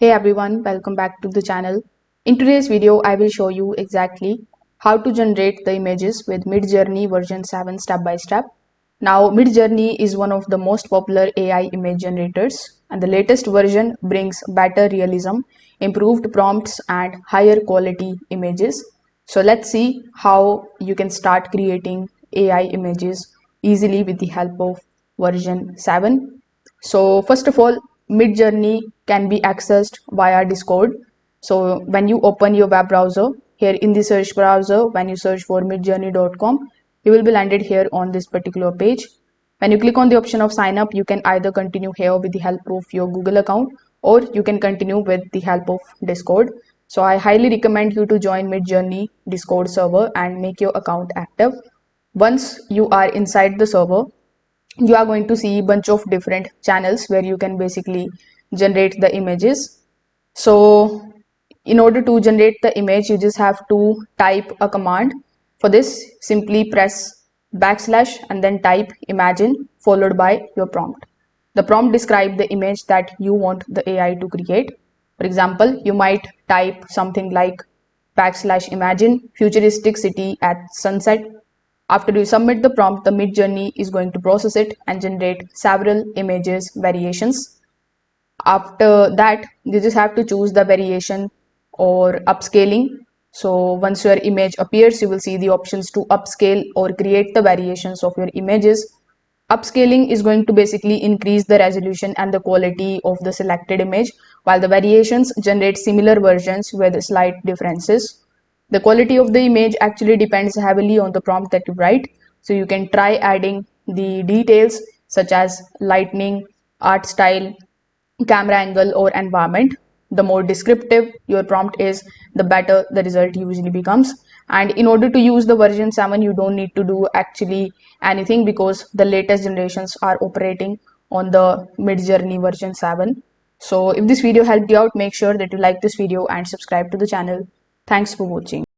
Hey everyone, welcome back to the channel. In today's video, I will show you exactly how to generate the images with Midjourney version 7 step by step. Now, Midjourney is one of the most popular AI image generators, and the latest version brings better realism, improved prompts, and higher quality images. So let's see how you can start creating AI images easily with the help of version 7. So first of all, Midjourney can be accessed via Discord. So when you open your web browser, here in the search browser, when you search for midjourney.com, you will be landed here on this particular page. When you click on the option of sign up, you can either continue here with the help of your Google account or you can continue with the help of Discord. So I highly recommend you to join Midjourney Discord server and make your account active. Once you are inside the server, you are going to see a bunch of different channels where you can basically generate the images. So in order to generate the image, you just have to type a command. For this, simply press backslash and then type imagine followed by your prompt. The prompt describes the image that you want the AI to create. For example, you might type something like backslash imagine futuristic city at sunset. After you submit the prompt, the Midjourney is going to process it and generate several images variations. After that, you just have to choose the variation or upscaling. So once your image appears, you will see the options to upscale or create the variations of your images. Upscaling is going to basically increase the resolution and the quality of the selected image, while the variations generate similar versions with slight differences. The quality of the image actually depends heavily on the prompt that you write. So you can try adding the details such as lighting, art style, camera angle, or environment. The more descriptive your prompt is, the better the result usually becomes. And in order to use the version 7, you don't need to do actually anything because the latest generations are operating on the Midjourney version 7. So if this video helped you out, make sure that you like this video and subscribe to the channel. Thanks for watching.